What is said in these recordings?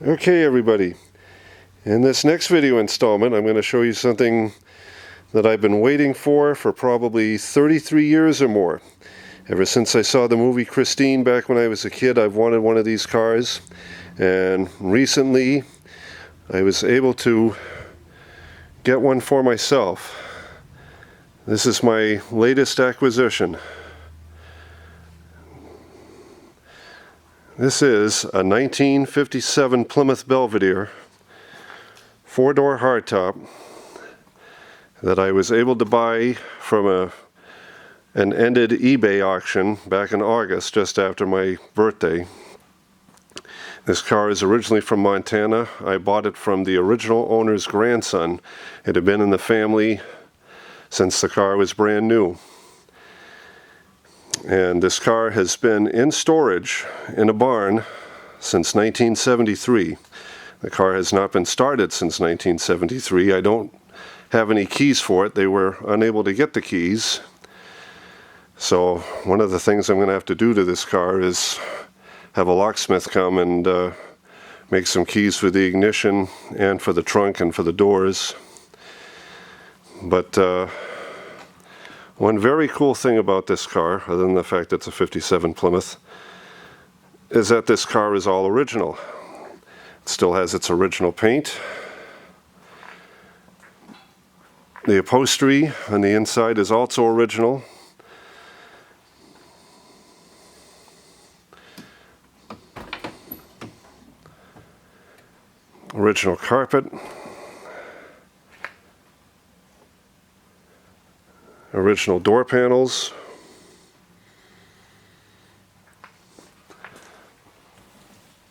Okay everybody, in this next video installment I'm going to show you something that I've been waiting for probably 33 years or more. Ever since I saw the movie Christine back when I was a kid, I've wanted one of these cars, and recently I was able to get one for myself. This is my latest acquisition. This is a 1957 Plymouth Belvedere 4-door hardtop that I was able to buy from an ended eBay auction back in August, just after my birthday. This car is originally from Montana. I bought it from the original owner's grandson. It had been in the family since the car was brand new. And this car has been in storage in a barn since 1973. The car has not been started since 1973. I don't have any keys for it. They were unable to get the keys. So one of the things I'm going to have to do to this car is have a locksmith come and make some keys for the ignition and for the trunk and for the doors. But one very cool thing about this car, other than the fact that it's a 57 Plymouth, is that this car is all original. It still has its original paint. The upholstery on the inside is also original. Original carpet. Original door panels.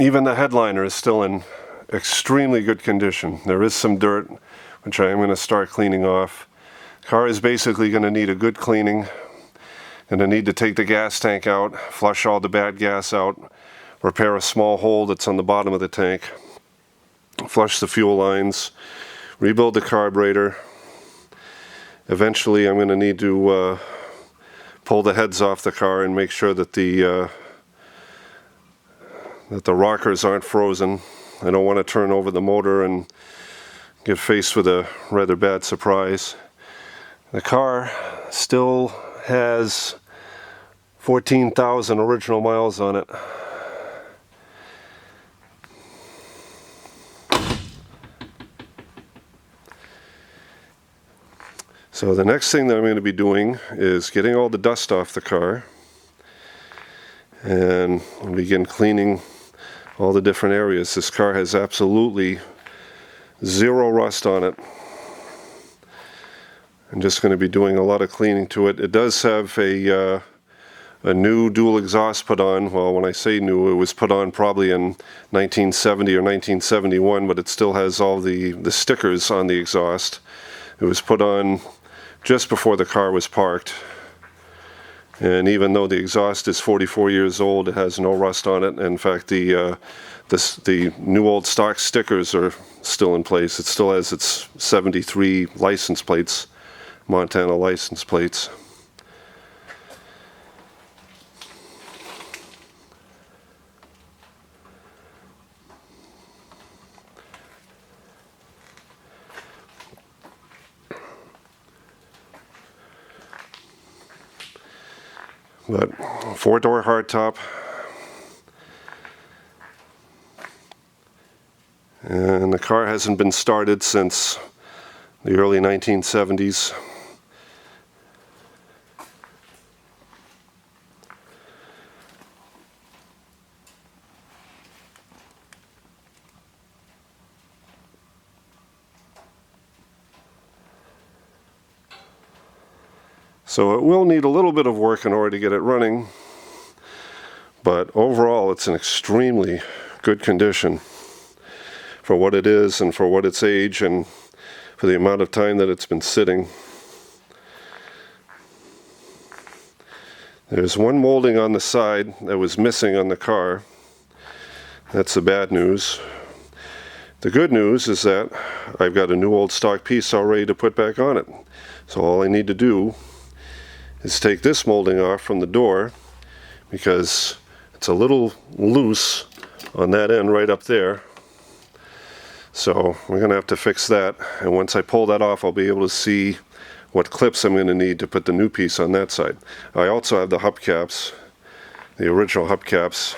Even the headliner is still in extremely good condition. There is some dirt, which I am going to start cleaning off. The car is basically going to need a good cleaning. Going to need to take the gas tank out, flush all the bad gas out, repair a small hole that's on the bottom of the tank, flush the fuel lines, rebuild the carburetor. Eventually I'm going to need to pull the heads off the car and make sure that the rockers aren't frozen. I don't want to turn over the motor and get faced with a rather bad surprise. The car still has 14,000 original miles on it. So the next thing that I'm going to be doing is getting all the dust off the car, and I'll begin cleaning all the different areas. This car has absolutely zero rust on it. I'm just going to be doing a lot of cleaning to it. It does have a new dual exhaust put on. Well, when I say new, it was put on probably in 1970 or 1971, but it still has all the stickers on the exhaust. It was put on just before the car was parked, and even though the exhaust is 44 years old, it has no rust on it. In fact, the new old stock stickers are still in place. It still has its 73 license plates, Montana license plates. But 4-door hardtop, and the car hasn't been started since the early 1970s. So it will need a little bit of work in order to get it running, but overall it's in extremely good condition for what it is and for what its age and for the amount of time that it's been sitting. There's one molding on the side that was missing on the car. That's the bad news. The good news is that I've got a new old stock piece all ready to put back on it. So all I need to do is take this molding off from the door, because it's a little loose on that end right up there. So we're going to have to fix that, and once I pull that off, I'll be able to see what clips I'm going to need to put the new piece on that side. I also have the hubcaps, the original hubcaps.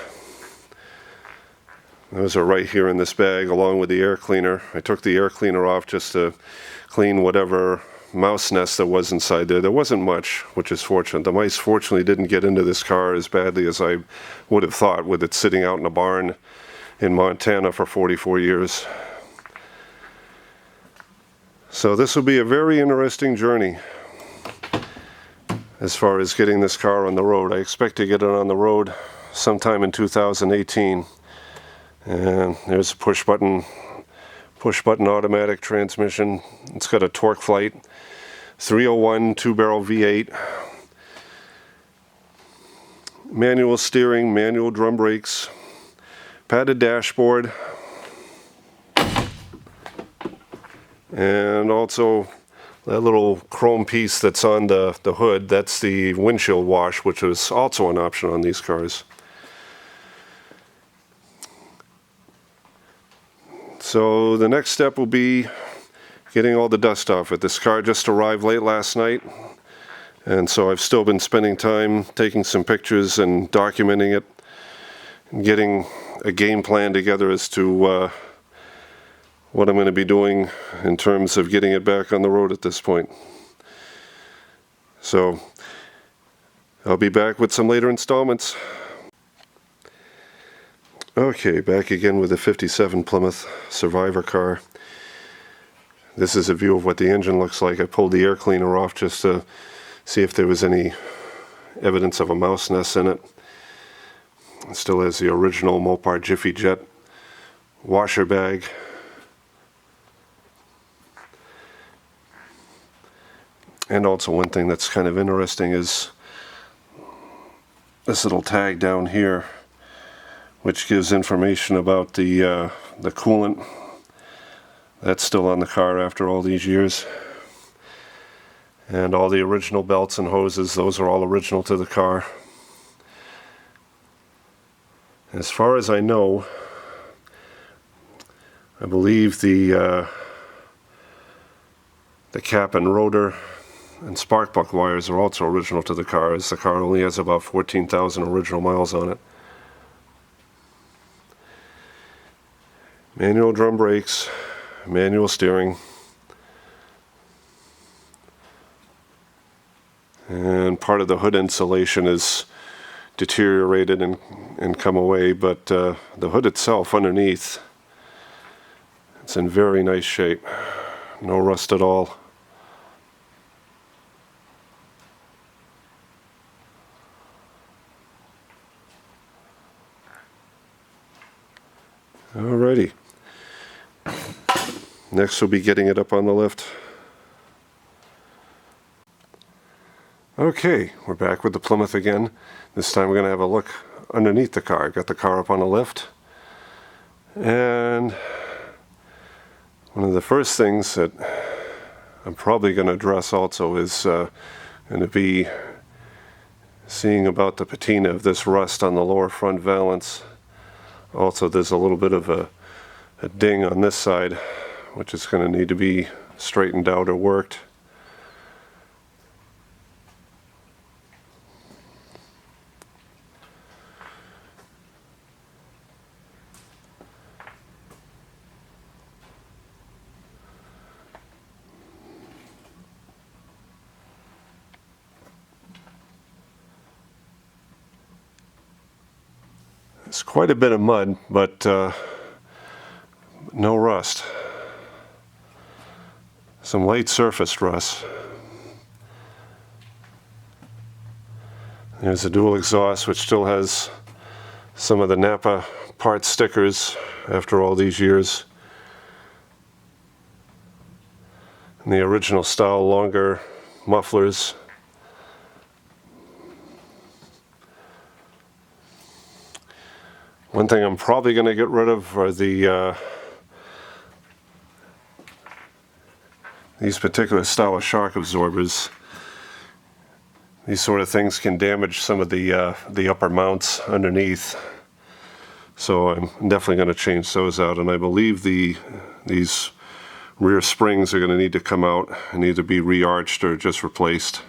Those are right here in this bag along with the air cleaner. I took the air cleaner off just to clean whatever mouse nest there was inside there. There wasn't much, which is fortunate. The mice fortunately didn't get into this car as badly as I would have thought with it sitting out in a barn in Montana for 44 years. So this will be a very interesting journey as far as getting this car on the road. I expect to get it on the road sometime in 2018. And there's a push button automatic transmission. It's got a torque flight, 301 2-barrel V8, manual steering, manual drum brakes, padded dashboard, and also that little chrome piece that's on the hood, that's the windshield wash, which is also an option on these cars. So the next step will be getting all the dust off it. This car just arrived late last night, and so I've still been spending time taking some pictures and documenting it, and getting a game plan together as to what I'm going to be doing in terms of getting it back on the road at this point. So I'll be back with some later installments. Okay, back again with the 57 Plymouth Survivor car. This is a view of what the engine looks like. I pulled the air cleaner off just to see if there was any evidence of a mouse nest in it. It still has the original Mopar Jiffy Jet washer bag. And also one thing that's kind of interesting is this little tag down here, which gives information about the coolant. That's still on the car after all these years. And all the original belts and hoses, those are all original to the car. As far as I know, I believe the cap and rotor and spark plug wires are also original to the car, as the car only has about 14,000 original miles on it. Manual drum brakes, manual steering, and part of the hood insulation is deteriorated and come away, but the hood itself underneath, it's in very nice shape, no rust at all. Alrighty. Next we'll be getting it up on the lift. Okay, we're back with the Plymouth again. This time we're going to have a look underneath the car. Got the car up on the lift. And one of the first things that I'm probably going to address also is going to be seeing about the patina of this rust on the lower front valance. Also, there's a little bit of a ding on this side, which is going to need to be straightened out or worked. It's quite a bit of mud, but no rust. Some light surface rust. There's a dual exhaust, which still has some of the Napa part stickers after all these years. And the original style longer mufflers. One thing I'm probably going to get rid of are these particular style of shock absorbers. These sort of things can damage some of the upper mounts underneath. So I'm definitely going to change those out, and I believe these rear springs are going to need to come out and either be re-arched or just replaced.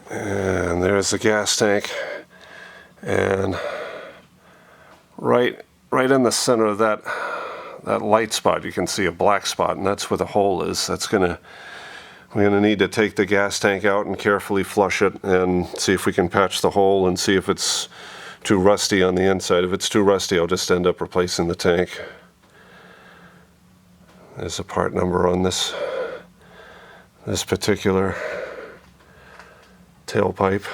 And there's the gas tank, and right in the center of that light spot you can see a black spot, and that's where the hole is. We're gonna need to take the gas tank out and carefully flush it and see if we can patch the hole and see if it's too rusty on the inside. If it's too rusty, I'll just end up replacing the tank. There's a part number on this particular tailpipe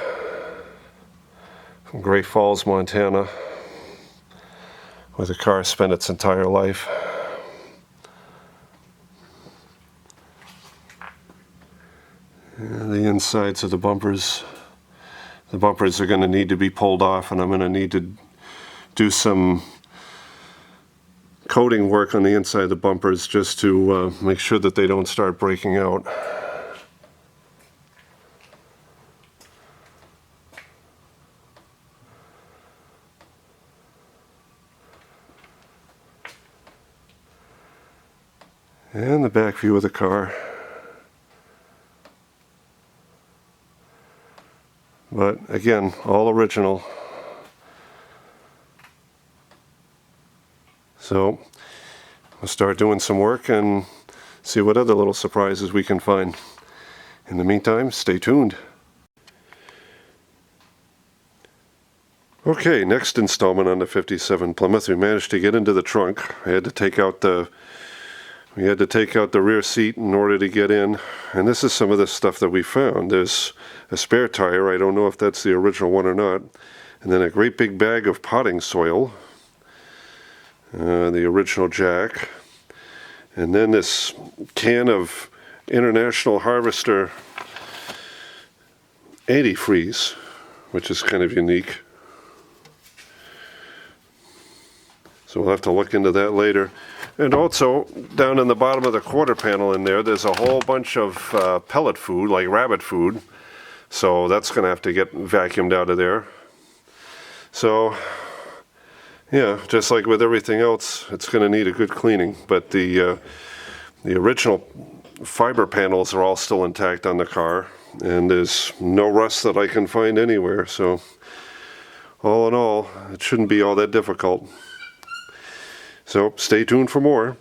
from Great Falls, Montana, where the car spent its entire life. And the insides of the bumpers are going to need to be pulled off, and I'm going to need to do some coating work on the inside of the bumpers just to make sure that they don't start breaking out. And the back view of the car. But again, all original. So we'll start doing some work and see what other little surprises we can find. In the meantime, stay tuned. Okay, next installment on the 57 Plymouth. We managed to get into the trunk. We had to take out the rear seat in order to get in, and this is some of the stuff that we found. There's a spare tire, I don't know if that's the original one or not, and then a great big bag of potting soil, the original jack, and then this can of International Harvester antifreeze, which is kind of unique. So we'll have to look into that later. And also, down in the bottom of the quarter panel in there, there's a whole bunch of pellet food, like rabbit food. So that's going to have to get vacuumed out of there. So, yeah, just like with everything else, it's going to need a good cleaning. But the original fiber panels are all still intact on the car, and there's no rust that I can find anywhere. So, all in all, it shouldn't be all that difficult. So stay tuned for more.